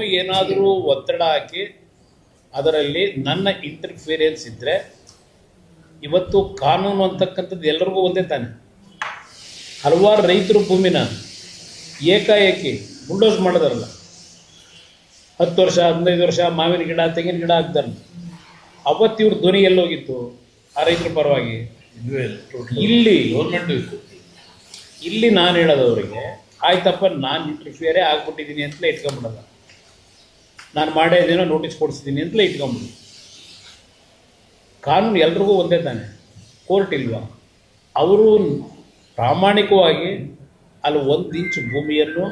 ಅವ್ರಿಗೆ ಏನಾದರೂ ಒತ್ತಡ ಹಾಕಿ ಅದರಲ್ಲಿ ನನ್ನ ಇಂಟರ್ಫಿಯರೆನ್ಸ್ ಇದ್ದರೆ, ಇವತ್ತು ಕಾನೂನು ಅಂತಕ್ಕಂಥದ್ದು ಎಲ್ಲರಿಗೂ ಒಂದೇ ತಾನೆ. ಹಲವಾರು ರೈತರು ಭೂಮಿನ ಏಕಾಏಕಿ ಬುಲ್ಡೋಸ್ ಮಾಡಿದಾರಲ್ಲ, 10 ವರ್ಷ 15 ವರ್ಷ ಮಾವಿನ ಗಿಡ ತೆಂಗಿನ ಗಿಡ ಹಾಕ್ತಾರೆ. ಅವತ್ತು ಇವ್ರ ಧ್ವನಿ ಎಲ್ಲೋಗಿತ್ತು ಆ ರೈತರ ಪರವಾಗಿ? ಇಲ್ಲಿ ನಾನು ಹೇಳೋದವರಿಗೆ, ಆಯ್ತಪ್ಪ ನಾನು ಇಂಟರ್ಫಿಯರೇ ಆಗ್ಬಿಟ್ಟಿದ್ದೀನಿ ಅಂತಲೇ ಇಟ್ಕೊಂಬಿಡೋದ, ನಾನು ಮಾಡೋದೇನೋ ನೋಟಿಸ್ ಕೊಡಿಸ್ತೀನಿ ಅಂತಲೇ ಇಟ್ಕೊಂಬಿಡು. ಕಾನೂನು ಎಲ್ರಿಗೂ ಒಂದೇ ತಾನೆ, ಕೋರ್ಟ್ ಇಲ್ವಾ? ಅವರು ಪ್ರಾಮಾಣಿಕವಾಗಿ ಅಲ್ಲಿ 1 ಇಂಚು ಭೂಮಿಯನ್ನು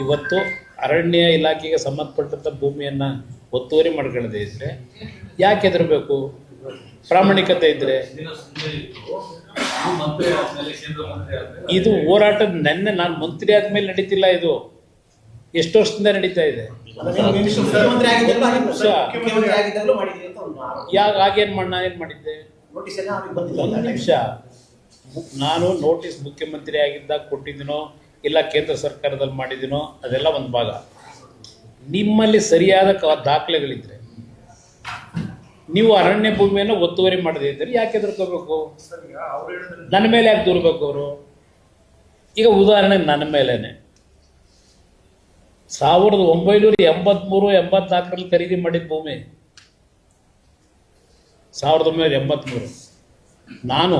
ಇವತ್ತು ಅರಣ್ಯ ಇಲಾಖೆಗೆ ಸಂಬಂಧಪಟ್ಟಂಥ ಭೂಮಿಯನ್ನು ಒತ್ತುವರಿ ಮಾಡ್ಕೊಳ್ಳದೆ ಇದ್ದರೆ ಯಾಕೆ ಹೆದರಬೇಕು? ಪ್ರಾಮಾಣಿಕತೆ ಇದ್ದರೆ. ಇದು ಹೋರಾಟ ನೆನ್ನೆ ನಾನು ಮಂತ್ರಿ ಆದಮೇಲೆ ನಡೀತಿಲ್ಲ, ಇದು ಎಷ್ಟು ವರ್ಷದಿಂದ ನಡೀತಾ ಇದೆ. ಆಗೇನು ನಾನೇನು ಮಾಡಿದ್ದೆ? ಒಂದು ನಿಮಿಷ, ನಾನು ನೋಟಿಸ್ ಮುಖ್ಯಮಂತ್ರಿ ಆಗಿದ್ದಾಗ ಕೊಟ್ಟಿದ್ದೀನೋ ಇಲ್ಲ ಕೇಂದ್ರ ಸರ್ಕಾರದಲ್ಲಿ ಮಾಡಿದ್ದೀನೋ ಅದೆಲ್ಲ ಒಂದು ಭಾಗ. ನಿಮ್ಮಲ್ಲಿ ಸರಿಯಾದ ದಾಖಲೆಗಳಿದ್ರೆ, ನೀವು ಅರಣ್ಯ ಭೂಮಿಯನ್ನು ಒತ್ತುವರಿ ಮಾಡದೇ ಇದ್ದರೆ ಯಾಕೆ ಹೆದರ್ಕೋಬೇಕು? ನನ್ನ ಮೇಲೆ ಯಾಕೆ ದೂರಬೇಕು ಅವರು? ಈಗ ಉದಾಹರಣೆ ನನ್ನ ಮೇಲೇನೆ 1983-84 ಖರೀದಿ ಮಾಡಿದ ಭೂಮಿ. 1983 ನಾನು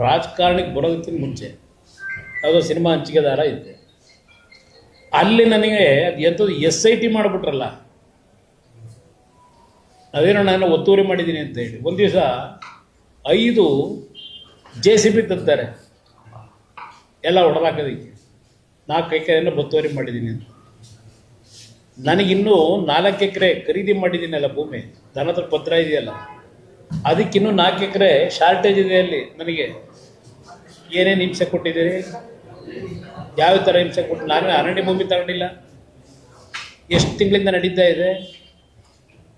ರಾಜಕಾರಣಕ್ಕೆ ಬರೋದಕ್ಕಿಂತ ಮುಂಚೆ ಯಾವುದೋ ಸಿನಿಮಾ ಹಂಚಿಕೆದಾರ ಇದ್ದೆ. ಅಲ್ಲಿ ನನಗೆ ಅದು ಎಂಥದ್ದು SIT ಮಾಡಿಬಿಟ್ರಲ್ಲ, ಅದೇನೋ ನಾನು ಒತ್ತುವರಿ ಮಾಡಿದ್ದೀನಿ ಅಂತ ಹೇಳಿ. ಒಂದು ದಿವಸ 5 JCB ತಂತಾರೆ ಎಲ್ಲ ಹೊಡೆದಾಕೋದಕ್ಕೆ, 4 ಎಕರೆಯನ್ನು ಒತ್ತುವರಿ ಮಾಡಿದ್ದೀನಿ ಅಂತ. ನನಗಿನ್ನೂ 4 ಎಕರೆ ಖರೀದಿ ಮಾಡಿದ್ದೀನಲ್ಲ ಭೂಮಿ, ದನದ ಪತ್ರ ಇದೆಯಲ್ಲ, ಅದಕ್ಕಿನ್ನೂ 4 ಎಕರೆ ಶಾರ್ಟೇಜ್ ಇದೆ. ಅಲ್ಲಿ ನನಗೆ ಏನೇನು ಹಿಂಸೆ ಕೊಟ್ಟಿದ್ದೀರಿ, ಯಾವ ಥರ ಹಿಂಸೆ ಕೊಟ್ಟು? ನಾನು ಅರಣ್ಯ ಭೂಮಿ ತಗೊಂಡಿಲ್ಲ. ಎಷ್ಟು ತಿಂಗಳಿಂದ ನಡೀತಾ ಇದೆ,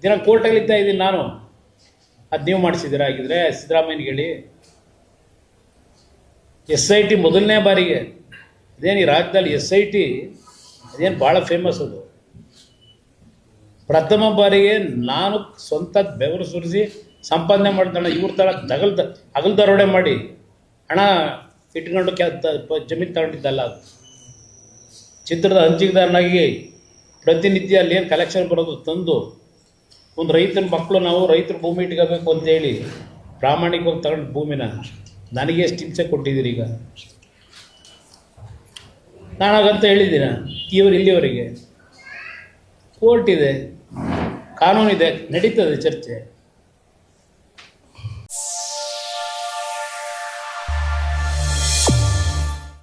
ದಿನ ಕೋರ್ಟಲ್ಲಿದ್ದ ಇದ್ದೀನಿ ನಾನು. ಅದು ನೀವು ಮಾಡಿಸಿದ್ದೀರಾ? ಆಗಿದ್ರೆ ಸಿದ್ದರಾಮಯ್ಯನಿಗೆ ಹೇಳಿ. SIT ಮೊದಲನೇ ಬಾರಿಗೆ ಅದೇನು ಈ ರಾಜ್ಯದಲ್ಲಿ SIT ಅದೇನು ಭಾಳ ಫೇಮಸ್. ಅದು ಪ್ರಥಮ ಬಾರಿಗೆ ನಾನು ಸ್ವಂತ ಬೆವರು ಸುರಿಸಿ ಸಂಪಾದನೆ ಮಾಡ್ತಾಳೆ. ಇವ್ರ ಥರ ಹಗಲು ದರೋಡೆ ಮಾಡಿ ಹಣ ಇಟ್ಕೊಂಡು ಜಮೀನು ತಗೊಂಡಿದ್ದಲ್ಲ. ಅದು ಚಿತ್ರದ ಹಂಚಿಕೆದಾರನಾಗಿ ಪ್ರತಿನಿತ್ಯ ಅಲ್ಲಿ ಏನು ಕಲೆಕ್ಷನ್ ಬರೋದು ತಂದು ಒಂದು ರೈತನ ಮಕ್ಕಳು, ನಾವು ರೈತರ ಭೂಮಿ ಇಟ್ಕೋಬೇಕು ಅಂತೇಳಿ ಪ್ರಾಮಾಣಿಕವಾಗಿ ತಗೊಂಡು ಭೂಮಿನ ನನಗೆ ಎಷ್ಟು ಹಿಂಸೆ ಕೊಟ್ಟಿದ್ದೀರಿ. ಈಗ ನಾನಾಗಂತ ಹೇಳಿದ್ದೀನ? ಇಲ್ಲಿವರೆಗೆ ಕೋರ್ಟ್ ಇದೆ, ಕಾನೂನಿದೆ, ನಡೀತದೆ ಚರ್ಚೆ.